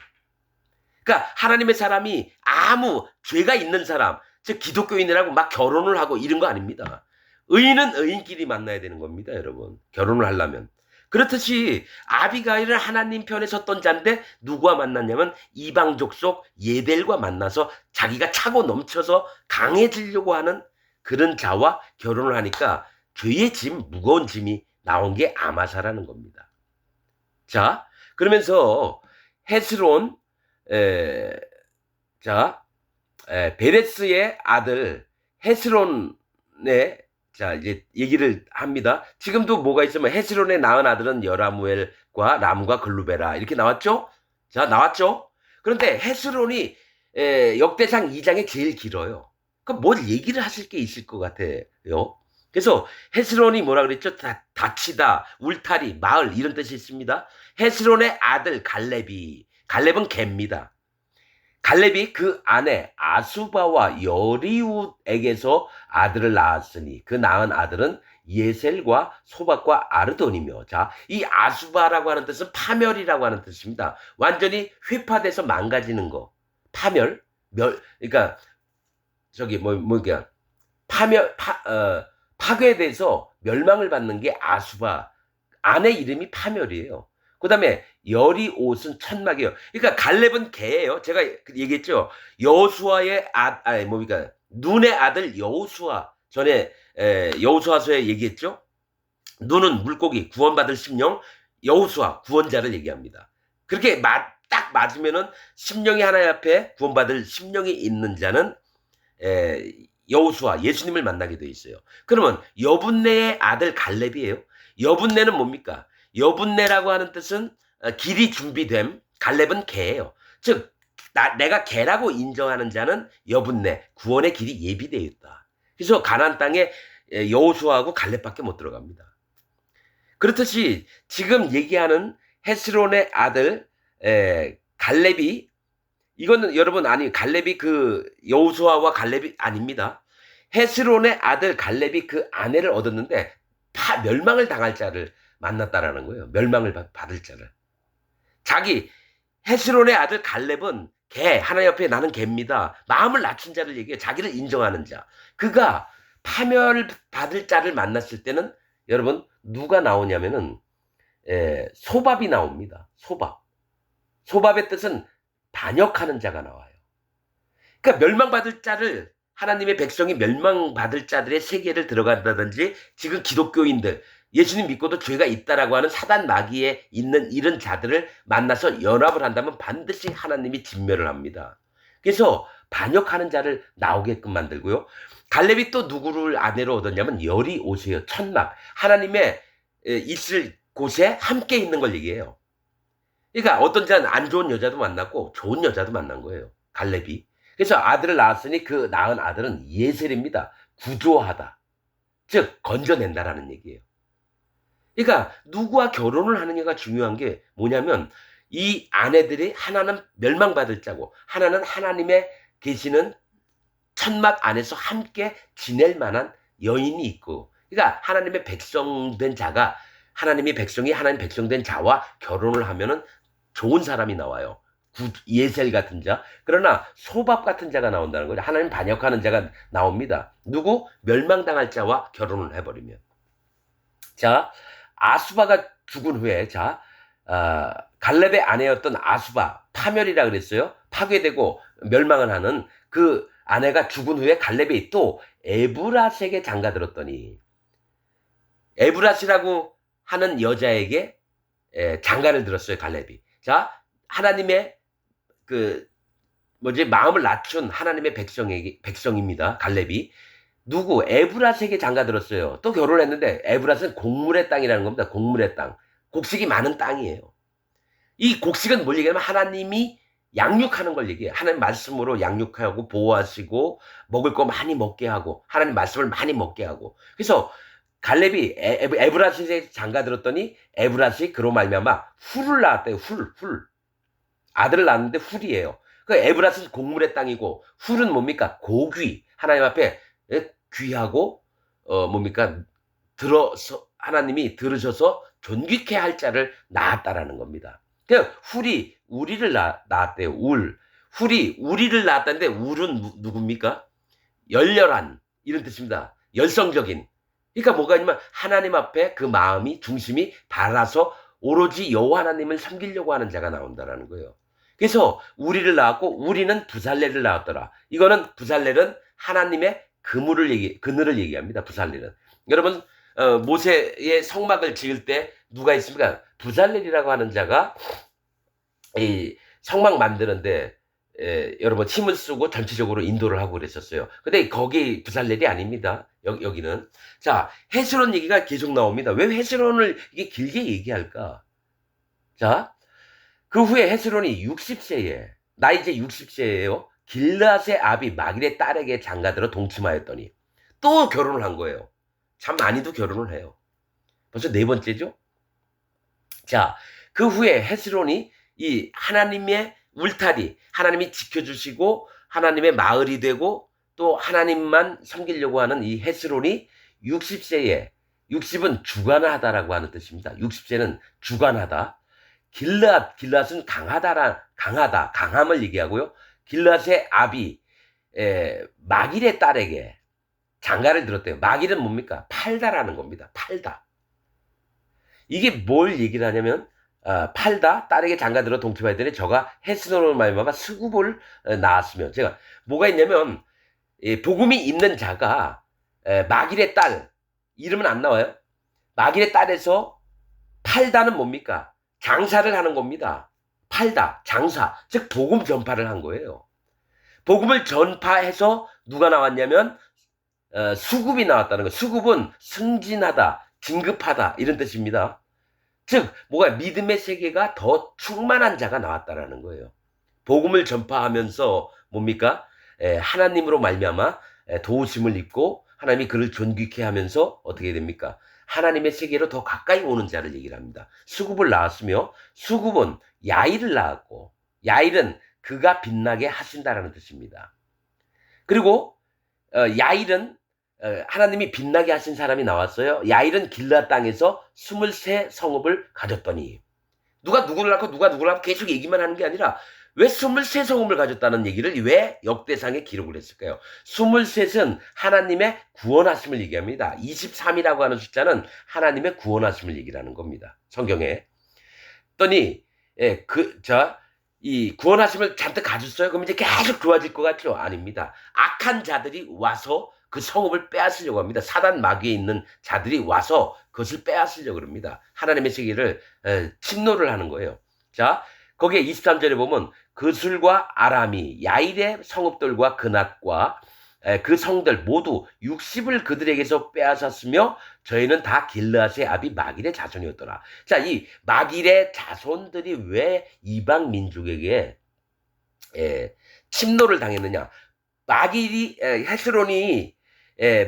그러니까 하나님의 사람이 아무 죄가 있는 사람, 즉 기독교인이라고 막 결혼을 하고 이런 거 아닙니다. 의인은 의인끼리 만나야 되는 겁니다, 여러분. 결혼을 하려면. 그렇듯이 아비가일은 하나님 편에 섰던 자인데 누구와 만났냐면 이방 족속 예벨과 만나서 자기가 차고 넘쳐서 강해지려고 하는 그런 자와 결혼을 하니까 죄의 짐, 무거운 짐이 나온 게 아마사라는 겁니다. 자, 그러면서 헤스론 베레스의 아들 헤스론의 자 이제 얘기를 합니다. 지금도 뭐가 있으면 헤스론의 낳은 아들은 여라무엘과 람과 글루베라 이렇게 나왔죠? 자 나왔죠? 그런데 헤스론이 역대상 2장에 제일 길어요. 그럼 뭘 얘기를 하실 게 있을 것 같아요. 그래서 헤스론이 뭐라 그랬죠? 다치다, 울타리, 마을 이런 뜻이 있습니다. 헤스론의 아들 갈렙은 개입니다. 갈렙이 그 아내 아수바와 여리웃에게서 아들을 낳았으니 그 낳은 아들은 예셀과 소박과 아르돈이며 자, 이 아수바라고 하는 뜻은 파멸이라고 하는 뜻입니다. 완전히 회파돼서 망가지는 거. 그러니까 파괴돼서 멸망을 받는 게 아수바. 아내 이름이 파멸이에요. 그 다음에 여리옷은 천막이에요. 그러니까 갈렙은 개예요. 제가 얘기했죠. 여호수아의 눈의 아들 여호수아. 전에 여호수아서에 얘기했죠. 눈은 물고기, 구원받을 심령, 여호수아 구원자를 얘기합니다. 그렇게 딱 맞으면은 심령이 하나님 앞에 구원받을 심령이 있는 자는 여호수아 예수님을 만나게 돼 있어요. 그러면 여분네의 아들 갈렙이에요. 여분네는 뭡니까? 여분네라고 하는 뜻은 길이 준비됨, 갈렙은 개예요. 즉 내가 개라고 인정하는 자는 여분네, 구원의 길이 예비되어 있다. 그래서 가나안 땅에 여호수아하고 갈렙밖에 못 들어갑니다. 그렇듯이 지금 얘기하는 헤스론의 아들 갈렙이 이거는 여러분 갈렙이 그 여호수아와 갈렙이 아닙니다. 헤스론의 아들 갈렙이 그 아내를 얻었는데 멸망을 당할 자를 만났다라는 거예요. 멸망을 받을 자를. 헤스론의 아들 갈렙은 하나님 옆에 나는 개입니다. 마음을 낮춘 자를 얘기해요. 자기를 인정하는 자. 그가 파멸을 받을 자를 만났을 때는 여러분 누가 나오냐면은 소밥이 나옵니다. 소밥의 뜻은 반역하는 자가 나와요. 그러니까 멸망받을 자를 하나님의 백성이 멸망받을 자들의 세계를 들어간다든지 지금 기독교인들 예수님 믿고도 죄가 있다라고 하는 사단 마귀에 있는 이런 자들을 만나서 연합을 한다면 반드시 하나님이 진멸을 합니다. 그래서 반역하는 자를 나오게끔 만들고요. 갈렙이 또 누구를 아내로 얻었냐면 여리옷이에요. 천막. 하나님의 있을 곳에 함께 있는 걸 얘기해요. 그러니까 어떤 자는 안 좋은 여자도 만났고 좋은 여자도 만난 거예요. 갈렙이. 그래서 아들을 낳았으니 그 낳은 아들은 예셀입니다. 구조하다. 즉 건져낸다라는 얘기예요. 그러니까 누구와 결혼을 하느냐가 중요한 게 뭐냐면 이 아내들이 하나는 멸망받을 자고 하나는 하나님의 계시는 천막 안에서 함께 지낼 만한 여인이 있고 그러니까 하나님의 백성된 자가 하나님의 백성이 하나님 백성된 자와 결혼을 하면은 좋은 사람이 나와요. 예셀 같은 자. 그러나 소밥 같은 자가 나온다는 거죠. 하나님 반역하는 자가 나옵니다. 누구? 멸망당할 자와 결혼을 해버리면. 자, 아수바가 죽은 후에 갈렙의 아내였던 아수바 파멸이라 그랬어요. 파괴되고 멸망을 하는 그 아내가 죽은 후에 갈렙이 또 에브라스에게 장가들었더니 에브라스라고 하는 여자에게 장가를 들었어요. 갈렙이. 자, 하나님의 마음을 낮춘 하나님의 백성입니다. 갈렙이. 누구? 에브라스에게 장가들었어요. 또 결혼했는데 에브라스는 곡물의 땅이라는 겁니다. 곡물의 땅. 곡식이 많은 땅이에요. 이 곡식은 뭘 얘기하면 하나님이 양육하는 걸 얘기해요. 하나님 말씀으로 양육하고 보호하시고 먹을 거 많이 먹게 하고 하나님 말씀을 많이 먹게 하고 그래서 갈렙이 에브라시에 장가 들었더니 에브라시 그로 말미암아 훌을 낳았대요. 훌. 아들을 낳았는데 훌이에요. 그 에브라스는 곡물의 땅이고 훌은 뭡니까? 고귀. 하나님 앞에 귀하고 뭡니까? 들어서 하나님이 들으셔서 존귀케 할 자를 낳았다라는 겁니다. 그 훌이 우리를 낳았대요. 훌이 우리를 낳았다는데 울은 누굽니까? 열렬한 이런 뜻입니다. 열성적인. 그러니까 뭐가 있냐면 하나님 앞에 그 마음이 중심이 달아서 오로지 여호와 하나님을 섬기려고 하는 자가 나온다라는 거예요. 그래서 우리를 낳았고 우리는 부살렐을 낳았더라. 이거는 부살렐은 하나님의 그늘을 얘기합니다. 부살렐은. 여러분 모세의 성막을 지을 때 누가 있습니까? 부살렐이라고 하는 자가 이 성막 만드는데 여러분 힘을 쓰고 전체적으로 인도를 하고 그랬었어요. 근데 거기 부살렐이 아닙니다. 여기는. 자, 헤스론 얘기가 계속 나옵니다. 왜 헤스론을 이게 길게 얘기할까? 자, 그 후에 헤스론이 60세에, 나 이제 60세예요. 길앗의 아비 마길의 딸에게 장가들어 동침하였더니 또 결혼을 한 거예요. 참 많이도 결혼을 해요. 벌써 네 번째죠? 자, 그 후에 헤스론이 이 하나님의 울타리, 하나님이 지켜주시고 하나님의 마을이 되고 또 하나님만 섬기려고 하는 이 헤스론이 60세에 60은 주관하다라고 하는 뜻입니다. 60세는 주관하다. 길앗은 강함을 얘기하고요. 길앗의 아비 마길의 딸에게 장가를 들었대요. 마길은 뭡니까? 팔다라는 겁니다. 팔다. 이게 뭘 얘기를 하냐면 팔다 딸에게 장가들어 동침하였더니 되니 저가 헤스론으로 말미암아 수굽을 낳았으며 제가 뭐가 있냐면 복음이 있는 자가 마길의 딸 이름은 안 나와요. 마길의 딸에서 팔다는 뭡니까? 장사를 하는 겁니다. 팔다 장사 즉 복음 전파를 한 거예요. 복음을 전파해서 누가 나왔냐면 수굽이 나왔다는 거예요. 수굽은 승진하다 진급하다 이런 뜻입니다. 즉 뭐가 믿음의 세계가 더 충만한 자가 나왔다라는 거예요. 복음을 전파하면서 뭡니까? 하나님으로 말미암아 도우심을 입고 하나님이 그를 존귀케 하면서 어떻게 됩니까? 하나님의 세계로 더 가까이 오는 자를 얘기를 합니다. 수굽을 낳았으며 수굽은 야일을 낳았고 야일은 그가 빛나게 하신다라는 뜻입니다. 그리고 야일은 하나님이 빛나게 하신 사람이 나왔어요. 야일은 길라 땅에서 23 성읍을 가졌더니 누가 누구를 낳고 누가 누구를 낳고 계속 얘기만 하는 게 아니라 왜 23 성읍을 가졌다는 얘기를 왜 역대상에 기록을 했을까요? 23은 하나님의 구원하심을 얘기합니다. 23이라고 하는 숫자는 하나님의 구원하심을 얘기하는 겁니다. 성경에. 그랬더니 이 구원하심을 잔뜩 가졌어요? 그럼 이제 계속 좋아질 것 같죠? 아닙니다. 악한 자들이 와서 그 성읍을 빼앗으려고 합니다. 사단 마귀에 있는 자들이 와서 그것을 빼앗으려고 합니다. 하나님의 세계를 침노를 하는 거예요. 자, 거기에 23절에 보면 그술과 아람이 야일의 성읍들과 그낫과 그 성들 모두 60을 그들에게서 빼앗았으며 저희는 다 길르앗의 아비 마길의 자손이었더라. 자, 이 마길의 자손들이 왜 이방 민족에게 침노를 당했느냐? 헤스론이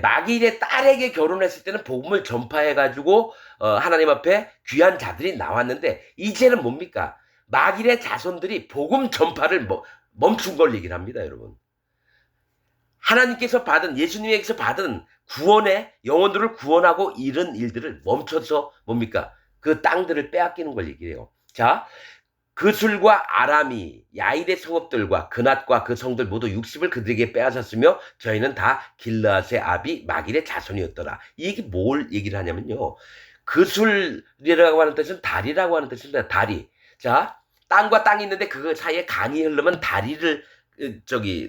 마길의 딸에게 결혼했을 때는 복음을 전파해가지고 하나님 앞에 귀한 자들이 나왔는데 이제는 뭡니까? 마길의 자손들이 복음 전파를 멈춘 걸 얘기를 합니다, 여러분. 하나님께서 받은 예수님에게서 받은 구원의 영혼들을 구원하고 이런 일들을 멈춰서 뭡니까? 그 땅들을 빼앗기는 걸 얘기해요. 자, 그술과 아람이 야일의 성읍들과 그낫과 그 성들 모두 60을 그들에게 빼앗았으며 저희는 다 길르앗의 아비 마길의 자손이었더라. 이게 뭘 얘기를 하냐면요. 그술이라고 하는 뜻은 다리라고 하는 뜻입니다. 다리. 자, 땅과 땅이 있는데 그 사이에 강이 흐르면 다리를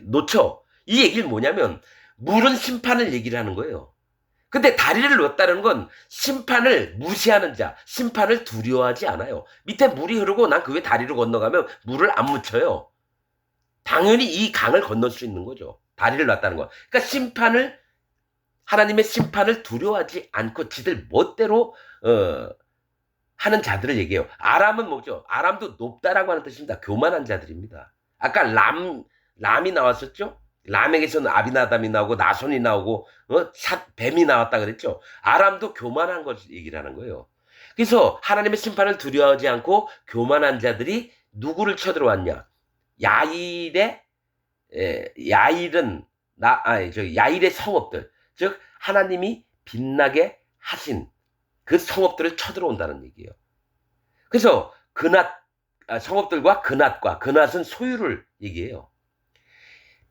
놓쳐. 이 얘기는 뭐냐면 물은 심판을 얘기를 하는 거예요. 근데 다리를 놓았다는 건 심판을 무시하는 자, 심판을 두려워하지 않아요. 밑에 물이 흐르고 난 그 위에 다리를 건너가면 물을 안 묻혀요. 당연히 이 강을 건널 수 있는 거죠. 다리를 놨다는 거. 그러니까 하나님의 심판을 두려워하지 않고 지들 멋대로 하는 자들을 얘기해요. 아람은 뭐죠? 아람도 높다라고 하는 뜻입니다. 교만한 자들입니다. 아까 람이 나왔었죠? 라멕에서는 아비나답이 나오고 나손이 나오고 뱀이 나왔다 그랬죠. 아람도 교만한 것을 얘기를 하는 거예요. 그래서 하나님의 심판을 두려워하지 않고 교만한 자들이 누구를 쳐들어왔냐? 야일의 야일은 야일의 성읍들, 즉 하나님이 빛나게 하신 그 성읍들을 쳐들어온다는 얘기예요. 그래서 성읍들과 그낫은 소유를 얘기해요.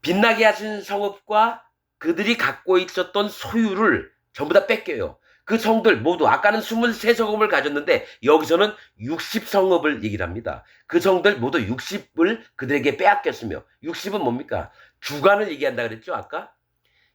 빛나게 하신 성읍과 그들이 갖고 있었던 소유를 전부 다 뺏겨요. 그 성들 모두 아까는 23성읍을 가졌는데 여기서는 60성읍을 얘기를 합니다. 그 성들 모두 60을 그들에게 빼앗겼으며 60은 뭡니까? 주관을 얘기한다 그랬죠 아까?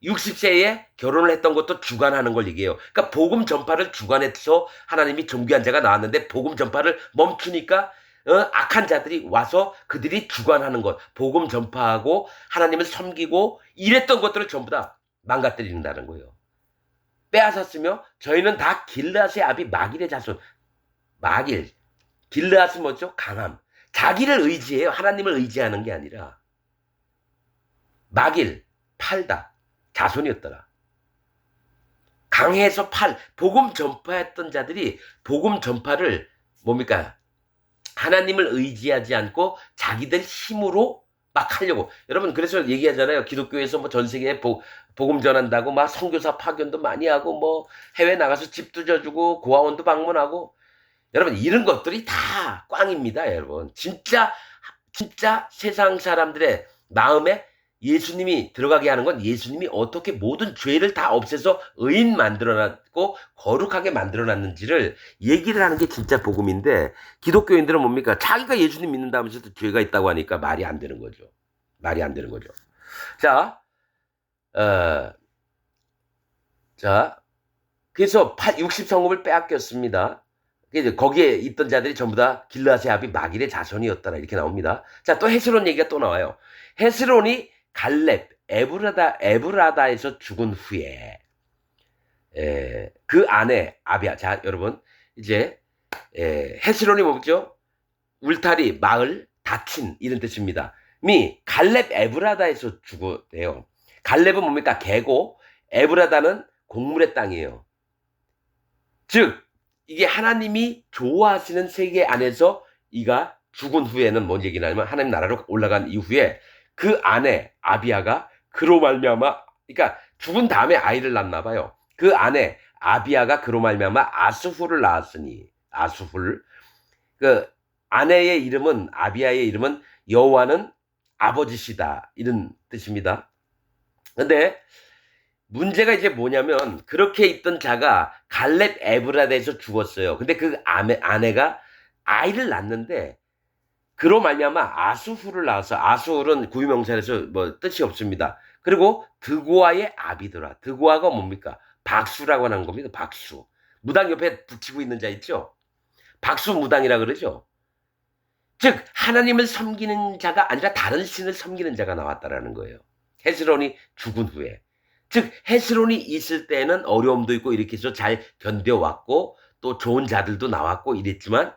60세에 결혼을 했던 것도 주관하는 걸 얘기해요. 그러니까 복음 전파를 주관해서 하나님이 존귀한 자가 나왔는데 복음 전파를 멈추니까 악한 자들이 와서 그들이 주관하는 것, 복음 전파하고 하나님을 섬기고 이랬던 것들을 전부 다 망가뜨린다는 거예요. 빼앗았으며 저희는 다 길르앗의 아비 마길의 자손. 마길. 길르앗은 뭐죠? 강함. 자기를 의지해요. 하나님을 의지하는 게 아니라. 마길. 팔다. 자손이었더라. 강해서 복음 전파했던 자들이 복음 전파를 뭡니까? 하나님을 의지하지 않고 자기들 힘으로 막 하려고. 여러분 그래서 얘기하잖아요. 기독교에서 뭐 전 세계에 복음 전한다고 막 선교사 파견도 많이 하고 뭐 해외 나가서 집도 져주고 고아원도 방문하고. 여러분 이런 것들이 다 꽝입니다. 여러분 진짜 세상 사람들의 마음에 예수님이 들어가게 하는 건 예수님이 어떻게 모든 죄를 다 없애서 의인 만들어놨고 거룩하게 만들어놨는지를 얘기를 하는 게 진짜 복음인데 기독교인들은 뭡니까? 자기가 예수님 믿는다면서도 죄가 있다고 하니까 말이 안 되는 거죠. 말이 안 되는 거죠. 자, 그래서 60성읍을 빼앗겼습니다. 거기에 있던 자들이 전부 다 길르앗의 아비 마길의 자손이었다라 이렇게 나옵니다. 자, 또 헤스론 얘기가 또 나와요. 헤스론이 갈렙, 에브라다에서 죽은 후에 그 아내 아비아. 자, 여러분 이제 헤스론이 뭐죠? 울타리, 마을, 다친 이런 뜻입니다. 갈렙 에브라다에서 죽었대요. 갈렙은 뭡니까? 개고 에브라다는 곡물의 땅이에요. 즉 이게 하나님이 좋아하시는 세계 안에서 이가 죽은 후에는 뭔 얘기냐면 하나님 나라로 올라간 이후에 그 아내 아비아가 그로 말미암아, 그러니까 죽은 다음에 아이를 낳나 봐요. 그 아내 아비아가 그로 말미암아 아스훌을 낳았으니. 아스훌. 그 아내의 이름은, 아비아의 이름은 여호와는 아버지시다 이런 뜻입니다. 근데 문제가 이제 뭐냐면 그렇게 있던 자가 갈렙 에브라다에서 죽었어요. 근데 그 아내가 아이를 낳는데 그로 말미암아 아수훌을 낳아서, 아수훌은 구유명사에서 뭐 뜻이 없습니다. 그리고 드고아의 아비더라. 드고아가 뭡니까? 박수라고 하는 겁니다. 박수. 무당 옆에 붙이고 있는 자 있죠? 박수 무당이라 그러죠. 즉 하나님을 섬기는 자가 아니라 다른 신을 섬기는 자가 나왔다라는 거예요. 헤스론이 죽은 후에. 즉 헤스론이 있을 때는 어려움도 있고 이렇게 해서 잘 견뎌왔고 또 좋은 자들도 나왔고 이랬지만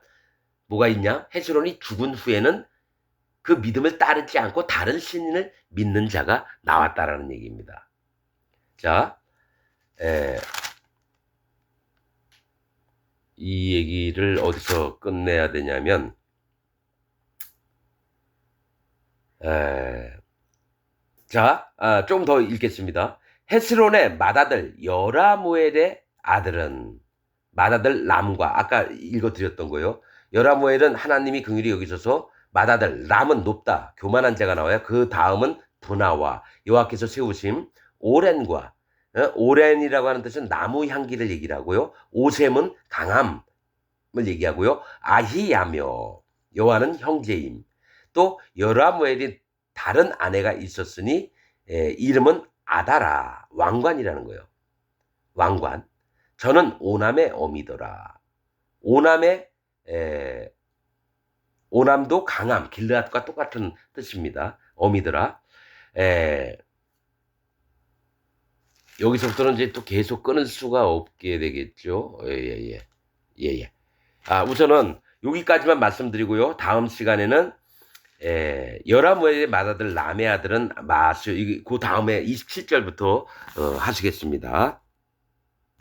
뭐가 있냐? 헤스론이 죽은 후에는 그 믿음을 따르지 않고 다른 신을 믿는 자가 나왔다라는 얘기입니다. 자, 이 얘기를 어디서 끝내야 되냐면 좀 더 읽겠습니다. 헤스론의 맏아들 여라무엘의 아들은 맏아들 람과, 아까 읽어드렸던 거예요. 여라무엘은 하나님이 긍휼히 여기셔서 맏아들 람은 높다, 교만한 자가 나와요. 그 다음은 분하와 여호와께서 세우심, 오렌과, 오렌이라고 하는 뜻은 나무 향기를 얘기를 하고요. 오셈은 강함을 얘기하고요. 아히야며 여호와는 형제임. 또 여라무엘이 다른 아내가 있었으니 이름은 아다라, 왕관이라는 거예요. 왕관. 저는 오남의 어미더라. 오남도 강함, 길르앗과 똑같은 뜻입니다. 어미더라. 여기서부터는 이제 또 계속 끊을 수가 없게 되겠죠. 우선은 여기까지만 말씀드리고요. 다음 시간에는 열아무의 맏아들 남의 아들은 마스 그 다음에 27절부터 하시겠습니다.